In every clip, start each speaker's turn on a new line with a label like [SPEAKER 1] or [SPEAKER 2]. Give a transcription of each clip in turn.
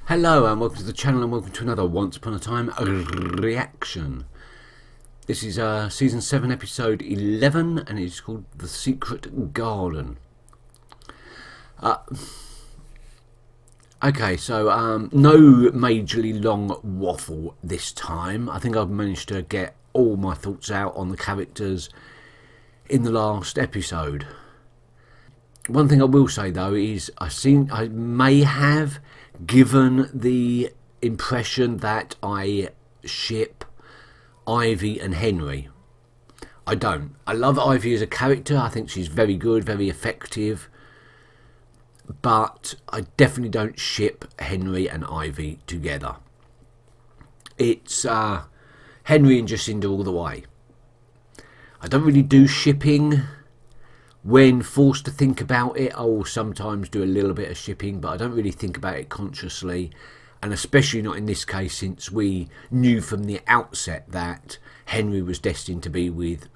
[SPEAKER 1] Hello and welcome to the channel and welcome to another Once Upon a Time reaction. This is Season 7 Episode 11 and it's called The Secret Garden. Okay, so no majorly long waffle this time. I think I've managed to get all my thoughts out on the characters in the last episode. One thing I will say though is I may have given the impression that I ship Ivy and Henry. I don't. I love Ivy as a character. I think she's very good, very effective. But I definitely don't ship Henry and Ivy together. It's Henry and Jacinda all the way. I don't really do shipping. When forced to think about it, I will sometimes do a little bit of shipping, but I don't really think about it consciously, and especially not in this case, since we knew from the outset that Henry was destined to be with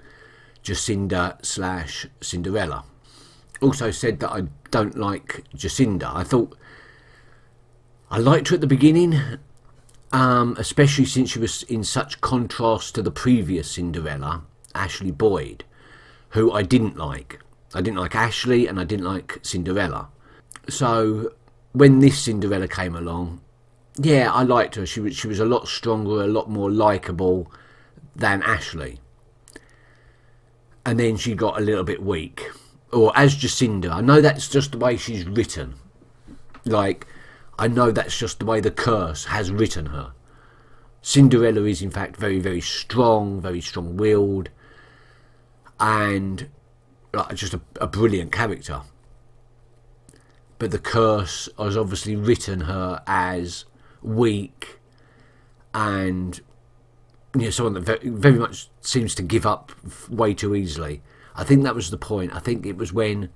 [SPEAKER 1] Jacinda/Cinderella. Also said that I don't like Jacinda. I thought I liked her at the beginning, especially since she was in such contrast to the previous Cinderella, Ashley Boyd, who I didn't like. I didn't like Ashley and I didn't like Cinderella. So when this Cinderella came along, yeah, I liked her. She was a lot stronger, a lot more likeable than Ashley. And then she got a little bit weak. Or as Jacinda, I know that's just the way she's written. Like, I know that's just the way the curse has written her. Cinderella is in fact very, very strong-willed, and just a brilliant character. But the curse has obviously written her as weak and someone that very much seems to give up way too easily. I think that was the point. I think it was when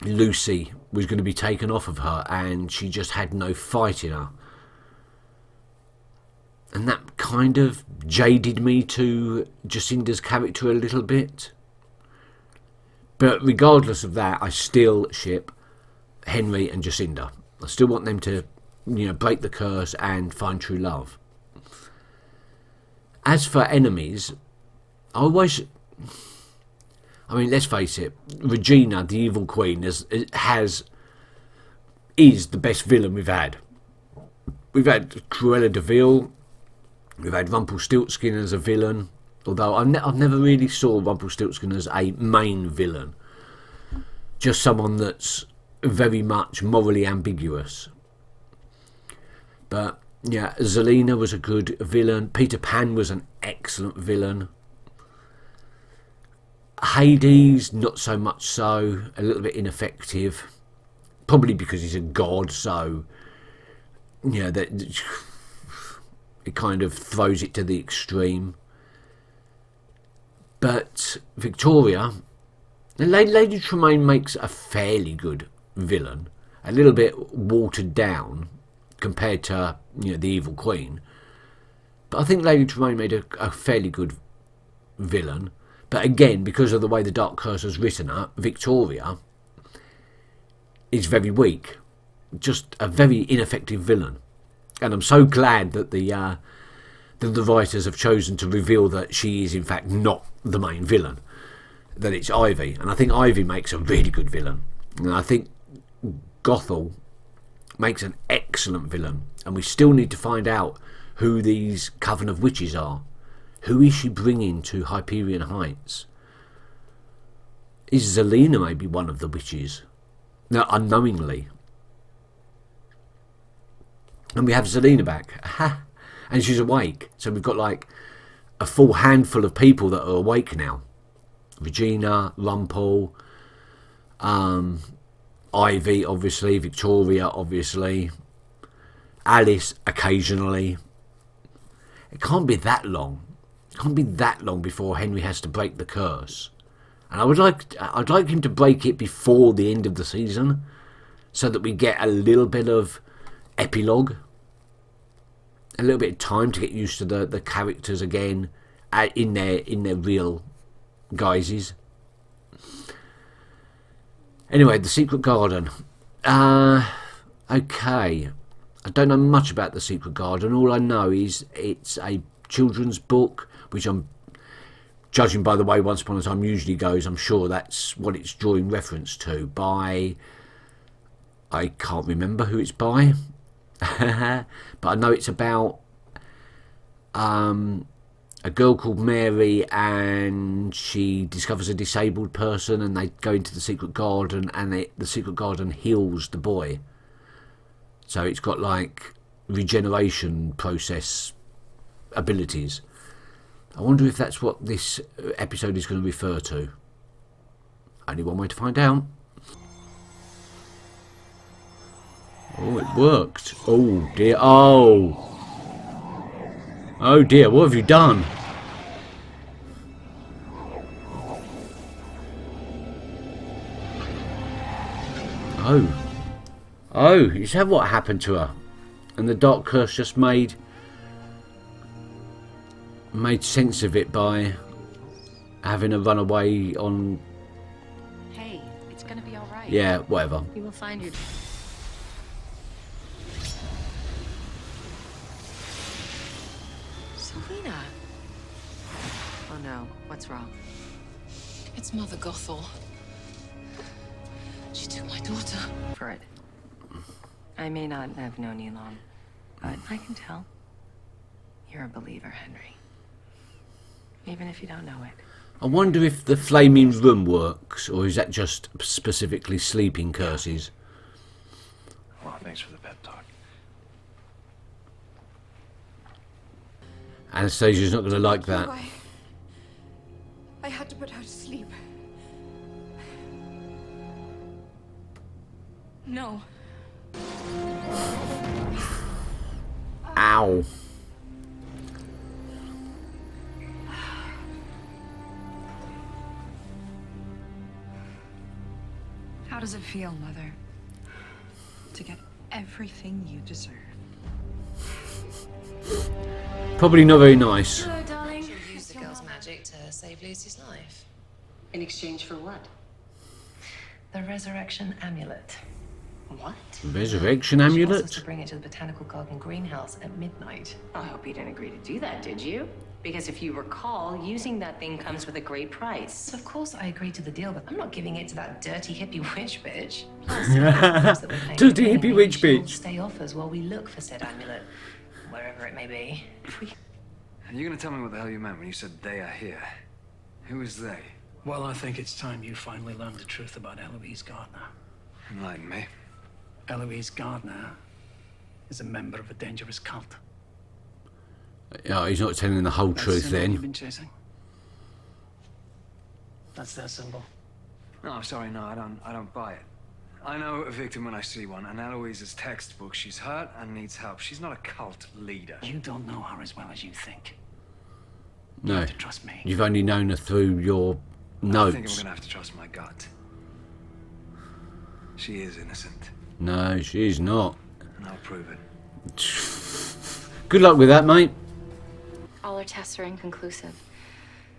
[SPEAKER 1] Lucy was going to be taken off of her and she just had no fight in her. And that kind of jaded me to Jacinda's character a little bit. But regardless of that, I still ship Henry and Jacinda. I still want them to, break the curse and find true love. As for enemies, let's face it, Regina, the evil queen, is the best villain we've had. We've had Cruella de Vil, we've had Rumpelstiltskin as a villain. Although I've never really saw Rumpelstiltskin as a main villain. Just someone that's very much morally ambiguous. But, yeah, Zelina was a good villain. Peter Pan was an excellent villain. Hades, not so much so. A little bit ineffective. Probably because he's a god, so, that it kind of throws it to the extreme. But Victoria, Lady Tremaine makes a fairly good villain, a little bit watered down compared to the evil queen. But I think Lady Tremaine made a fairly good villain. But again, because of the way the Dark Curse has written her, Victoria is very weak, just a very ineffective villain. And I'm so glad that the writers have chosen to reveal that she is in fact not the main villain, that it's Ivy. And I think Ivy makes a really good villain, and I think Gothel makes an excellent villain. And we still need to find out who these Coven of Witches are. Who is she bringing to Hyperion Heights? Is Zelina maybe one of the witches? No, unknowingly. And we have Zelina back. Aha! And she's awake. So we've got like a full handful of people that are awake now. Regina, Rumpel, Ivy, obviously, Victoria, obviously, Alice, occasionally. It can't be that long. It can't be that long before Henry has to break the curse. And I'd like him to break it before the end of the season, so that we get a little bit of epilogue. A little bit of time to get used to the characters again in their real guises. Anyway, the Secret Garden. Okay. I don't know much about The Secret Garden. All I know is it's a children's book, which I'm judging by the way Once Upon a Time usually goes. I'm sure that's what it's drawing reference to. By, I can't remember who it's by, but I know it's about a girl called Mary, and she discovers a disabled person, and they go into the secret garden, and the secret garden heals the boy. So it's got like regeneration process abilities. I wonder if that's what this episode is going to refer to. Only one way to find out. Oh, it worked. Oh dear. Oh. Oh dear, what have you done? Oh. Oh, is that what happened to her? And the dark curse just made sense of it by having her run away on...
[SPEAKER 2] Hey, it's gonna be alright.
[SPEAKER 1] Yeah, whatever.
[SPEAKER 2] You will find your... Selena! Oh no, what's wrong?
[SPEAKER 3] It's Mother Gothel. She took my daughter.
[SPEAKER 2] For it. I may not have known you long, but I can tell. You're a believer, Henry. Even if you don't know it.
[SPEAKER 1] I wonder if the flaming room works, or is that just specifically sleeping curses?
[SPEAKER 4] Well, thanks for the pep talk.
[SPEAKER 1] Anastasia's not going to like that.
[SPEAKER 3] I had to put her to sleep. No.
[SPEAKER 1] Ow.
[SPEAKER 3] How does it feel, Mother? To get everything you deserve.
[SPEAKER 1] Probably not very nice.
[SPEAKER 2] Hello, darling.
[SPEAKER 5] She'll use the girl's magic to save Lucy's life.
[SPEAKER 2] In exchange for what? The resurrection amulet. What?
[SPEAKER 1] Resurrection
[SPEAKER 2] She wants us
[SPEAKER 1] amulet?
[SPEAKER 2] to bring it to the botanical garden greenhouse at midnight.
[SPEAKER 6] I hope you didn't agree to do that, did you? Because if you recall, using that thing comes with a great price.
[SPEAKER 2] So of course I agreed to the deal, but I'm not giving it to that dirty hippie witch bitch. Plus, that we're paying
[SPEAKER 1] Dirty
[SPEAKER 2] for
[SPEAKER 1] hippie witch
[SPEAKER 2] she'll
[SPEAKER 1] bitch.
[SPEAKER 2] Stay offers while we look for said amulet, wherever it may be.
[SPEAKER 4] And you're gonna tell me what the hell you meant when you said they are here? Who is they?
[SPEAKER 7] Well, I think it's time you finally learned the truth about Eloise Gardner.
[SPEAKER 4] Enlighten me.
[SPEAKER 7] Eloise Gardner is a member of a dangerous cult.
[SPEAKER 1] Oh, he's not telling the whole
[SPEAKER 7] That
[SPEAKER 1] truth
[SPEAKER 7] symbol
[SPEAKER 1] then.
[SPEAKER 7] You've been chasing? That's their symbol.
[SPEAKER 4] No, I'm sorry, no, I don't buy it. I know a victim when I see one, and Eloise is textbook. She's hurt and needs help. She's not a cult leader.
[SPEAKER 7] You don't know her as well as you think. You
[SPEAKER 1] No.
[SPEAKER 7] have to trust me.
[SPEAKER 1] You've only known her through your
[SPEAKER 4] I think I'm
[SPEAKER 1] notes.
[SPEAKER 4] gonna have to trust my gut. She is innocent,
[SPEAKER 1] No, she's not.
[SPEAKER 4] and I'll prove it.
[SPEAKER 1] Good luck with that, mate.
[SPEAKER 8] All our tests are inconclusive.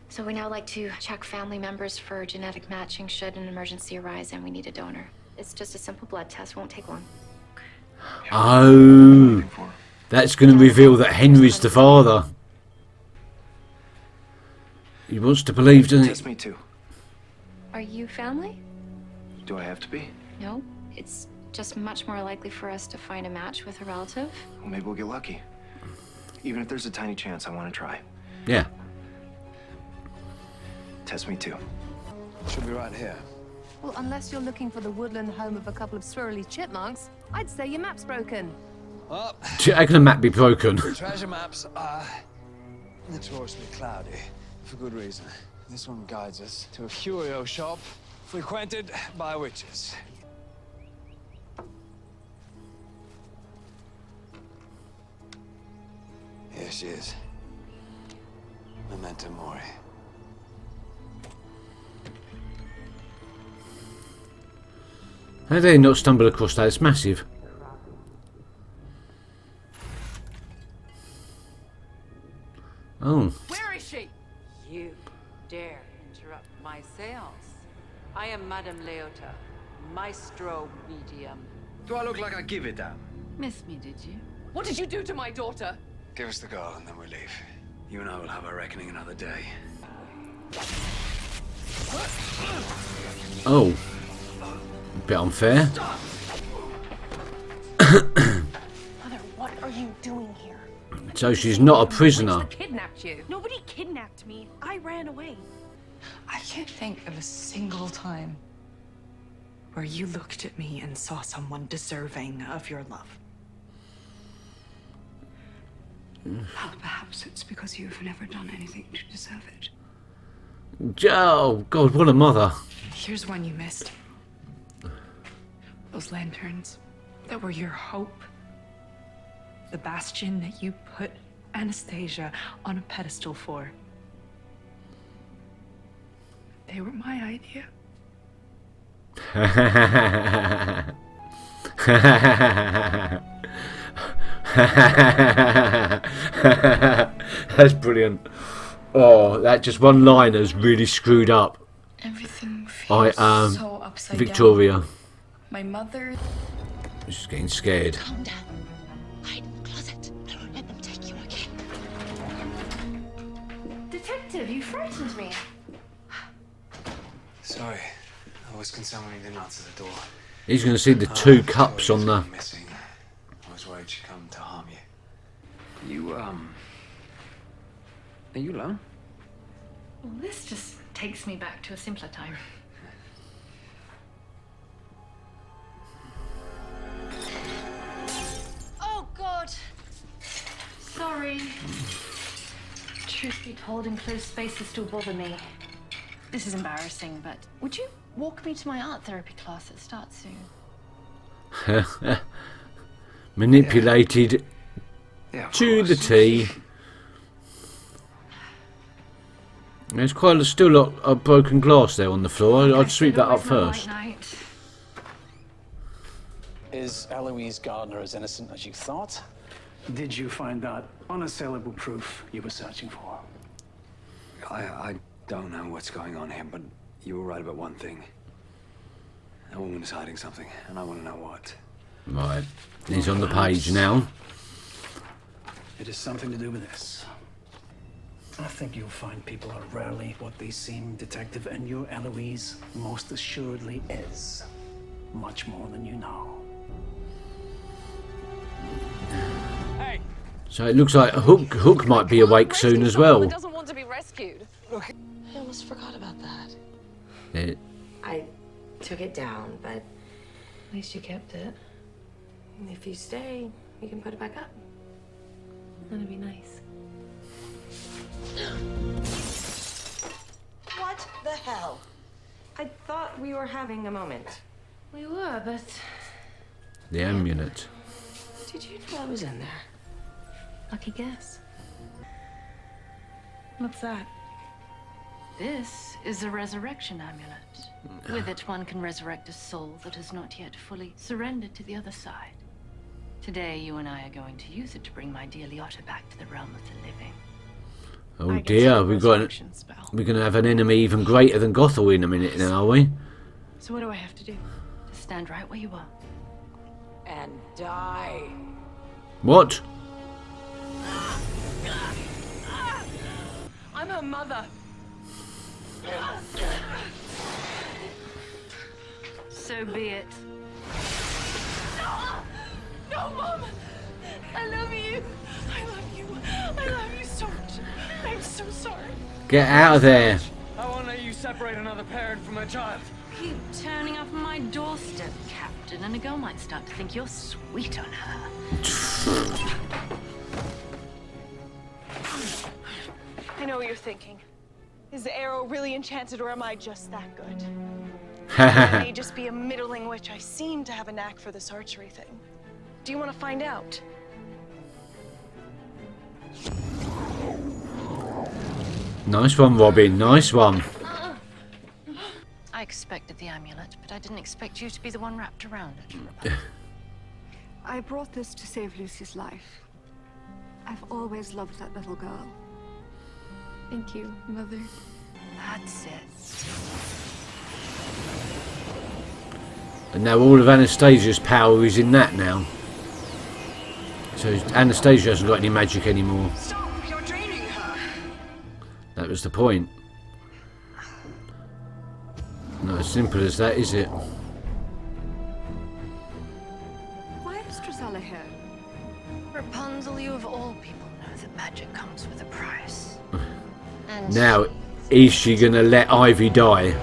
[SPEAKER 8] So we now like to check family members for genetic matching should an emergency arise and we need a donor. It's just a simple blood test, won't take long.
[SPEAKER 1] Oh, that's going to reveal that Henry's the father. He wants to believe, doesn't he?
[SPEAKER 4] Test me too.
[SPEAKER 8] Are you family?
[SPEAKER 4] Do I have to be?
[SPEAKER 8] No. It's just much more likely for us to find a match with a relative.
[SPEAKER 4] Well, maybe we'll get lucky. Even if there's a tiny chance, I want to try.
[SPEAKER 1] Yeah.
[SPEAKER 4] Test me too. Should be right here.
[SPEAKER 5] Well, unless you're looking for the woodland home of a couple of swirly chipmunks, I'd say your map's broken.
[SPEAKER 4] Well,
[SPEAKER 1] How can a map be broken?
[SPEAKER 4] treasure maps are notoriously cloudy, for good reason. This one guides us to a curio shop frequented by witches. Here she is. Memento Mori.
[SPEAKER 1] How did they not stumble across that? It's massive. Oh.
[SPEAKER 9] Where is she? You dare interrupt my seance. I am Madame Leota, Maestro Medium.
[SPEAKER 4] Do I look like I give it down?
[SPEAKER 9] Miss me, did you?
[SPEAKER 5] What did you do to my daughter?
[SPEAKER 4] Give us the girl and then we leave. You and I will have our reckoning another day.
[SPEAKER 1] Oh. A bit unfair.
[SPEAKER 5] Mother, what are you doing here?
[SPEAKER 1] So she's not a prisoner.
[SPEAKER 5] Kidnapped you.
[SPEAKER 3] Nobody kidnapped me. I ran away.
[SPEAKER 10] I can't think of a single time where you looked at me and saw someone deserving of your love.
[SPEAKER 3] Well, perhaps it's because you've never done anything to deserve it.
[SPEAKER 1] Oh, God, what a mother.
[SPEAKER 10] Here's one you missed. Those lanterns that were your hope. The bastion that you put Anastasia on a pedestal for. They were my idea.
[SPEAKER 1] That's brilliant. Oh, that just one liner's really screwed up.
[SPEAKER 3] Everything feels so upside
[SPEAKER 1] Victoria.
[SPEAKER 3] down. My mother...
[SPEAKER 1] She's getting scared.
[SPEAKER 8] Calm down. Hide in the closet. I won't let them take you again.
[SPEAKER 5] Detective, you frightened me.
[SPEAKER 4] Sorry. I was concerned when you didn't answer the door.
[SPEAKER 1] He's going to see the two cups on the...
[SPEAKER 4] Missing. I was worried she'd come to harm you. You, are you alone?
[SPEAKER 8] Well, this just takes me back to a simpler time. Oh, God. Sorry. Truth be told, enclosed spaces still bother me. This is embarrassing, but would you walk me to my art therapy class that starts soon?
[SPEAKER 1] Manipulated to the T. There's quite still a lot of broken glass there on the floor. I'd sweep that up first.
[SPEAKER 7] Is Eloise Gardner as innocent as you thought? Did you find that unassailable proof you were searching for?
[SPEAKER 4] I don't know what's going on here, but you were right about one thing. That woman is hiding something, and I want to know what.
[SPEAKER 1] Right. He's on the page now.
[SPEAKER 7] It is something to do with this. I think you'll find people are rarely what they seem, Detective, and your Eloise most assuredly is. Much more than you know.
[SPEAKER 4] Hey!
[SPEAKER 1] So it looks like Hook might be awake soon as well.
[SPEAKER 5] Doesn't want to be rescued.
[SPEAKER 6] I almost forgot about that.
[SPEAKER 1] Yeah.
[SPEAKER 6] I took it down, but at least you kept it. And if you stay, you can put it back up. That'd be nice. What the hell? I thought we were having a moment.
[SPEAKER 2] We were, but
[SPEAKER 1] The amulet.
[SPEAKER 6] Did you know I was in there? Lucky guess.
[SPEAKER 10] What's that?
[SPEAKER 8] This is the resurrection amulet. With it, one can resurrect a soul that has not yet fully surrendered to the other side. Today, you and I are going to use it to bring my dear Lyotta back to the realm of the living.
[SPEAKER 1] Oh dear, we're going to have an enemy even greater than Gothel in a minute now, are we?
[SPEAKER 10] So what do I have to do?
[SPEAKER 8] Just stand right where you are.
[SPEAKER 9] And die.
[SPEAKER 1] What?
[SPEAKER 5] I'm her mother.
[SPEAKER 8] So be it.
[SPEAKER 5] No, Mom! I love you! I love you! I love you so much! I'm so sorry.
[SPEAKER 1] Get out of there.
[SPEAKER 4] I won't let you separate another parent from a child.
[SPEAKER 8] Keep turning up on my doorstep, Captain, and a girl might start to think you're sweet on her.
[SPEAKER 3] I know what you're thinking. Is the arrow really enchanted, or am I just that good? I may just be a middling witch. I seem to have a knack for this archery thing. Do you want to find out?
[SPEAKER 1] Nice one, Robin. Nice one.
[SPEAKER 8] I expected the amulet, but I didn't expect you to be the one wrapped around it.
[SPEAKER 3] I brought this to save Lucy's life. I've always loved that little girl. Thank you, Mother.
[SPEAKER 8] That's it.
[SPEAKER 1] And now all of Anastasia's power is in that now. So Anastasia hasn't got any magic anymore.
[SPEAKER 5] Stop! You're draining her.
[SPEAKER 1] That was the point. Not as simple as that, is it?
[SPEAKER 5] Why is Drizella here?
[SPEAKER 8] Rapunzel, you of all people know that magic comes with a price. And
[SPEAKER 1] Now, is she going to let Ivy die?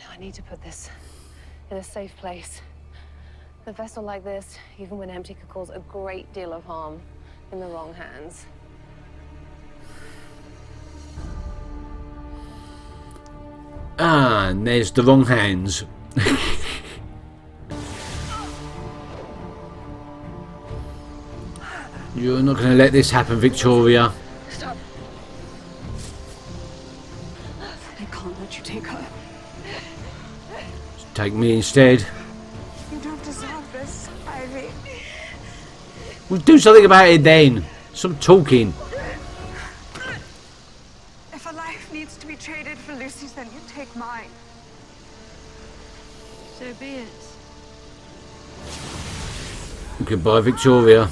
[SPEAKER 6] I need to put this in a safe place. A vessel like this, even when empty, could cause a great deal of harm in the wrong hands.
[SPEAKER 1] Ah, and there's the wrong hands. You're not going to let this happen, Victoria.
[SPEAKER 5] Stop. I can't let you take her.
[SPEAKER 1] Take me instead.
[SPEAKER 5] You don't deserve this, Ivy.
[SPEAKER 1] We'll do something about it then. Stop talking.
[SPEAKER 5] If a life needs to be traded for Lucy's, then you take mine.
[SPEAKER 8] so be it.
[SPEAKER 1] Goodbye, Victoria.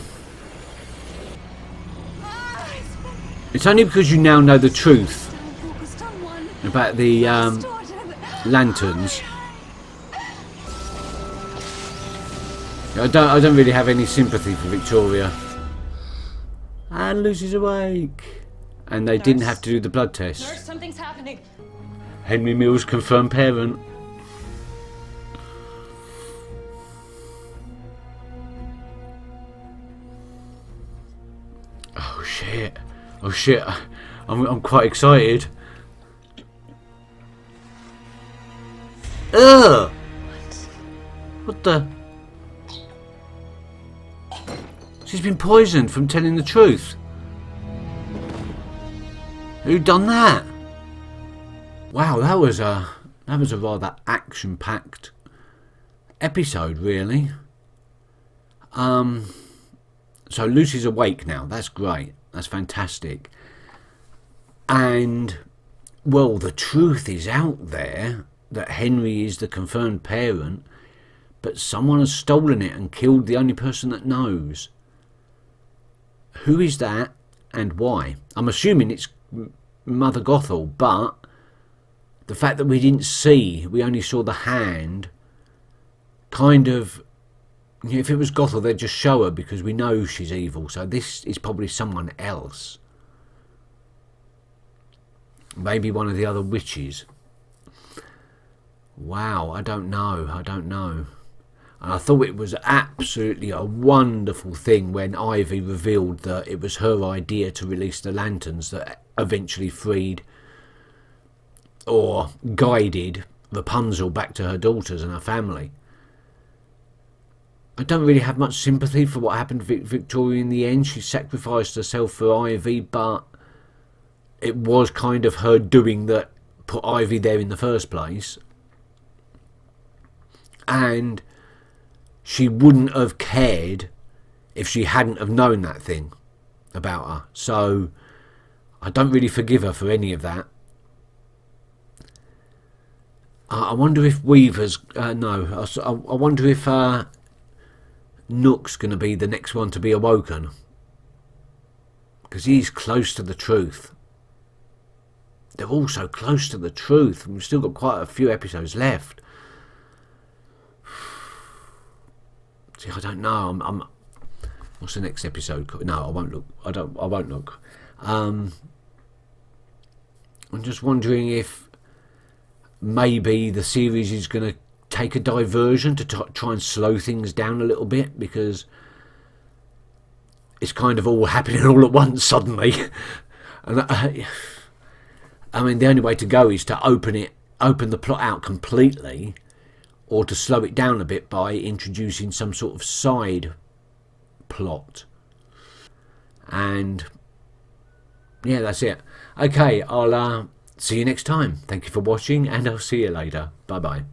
[SPEAKER 1] It's only because you now know the truth about the lanterns. I don't really have any sympathy for Victoria. And Lucy's awake. And they didn't have to do the blood test.
[SPEAKER 6] Nurse, something's happening.
[SPEAKER 1] Henry Mills confirmed parent. Oh shit. Oh shit. I'm quite excited. Ugh! What the? She's been poisoned from telling the truth. Who done that? Wow, that was a rather action-packed episode, really. So Lucy's awake now. That's great. That's fantastic. And well, the truth is out there that Henry is the confirmed parent, but someone has stolen it and killed the only person that knows. Who is that and why? I'm assuming it's Mother Gothel, but the fact that we didn't see, we only saw the hand, kind of, if it was Gothel, they'd just show her because we know she's evil. So this is probably someone else. Maybe one of the other witches. Wow, I don't know. And I thought it was absolutely a wonderful thing when Ivy revealed that it was her idea to release the lanterns that eventually freed or guided Rapunzel back to her daughters and her family. I don't really have much sympathy for what happened to Victoria in the end. She sacrificed herself for Ivy, but it was kind of her doing that put Ivy there in the first place. And she wouldn't have cared if she hadn't have known that thing about her. So I don't really forgive her for any of that. I wonder if Weaver's... I wonder if Nook's going to be the next one to be awoken. Because he's close to the truth. They're all so close to the truth. We've still got quite a few episodes left. See, I don't know. What's the next episode? No, I won't look. I won't look. I'm just wondering if maybe the series is going to take a diversion to try and slow things down a little bit, because it's kind of all happening all at once suddenly. And I mean, the only way to go is to open the plot out completely, or to slow it down a bit by introducing some sort of side plot. And yeah, that's it. Okay, I'll see you next time. Thank you for watching, and I'll see you later. Bye bye.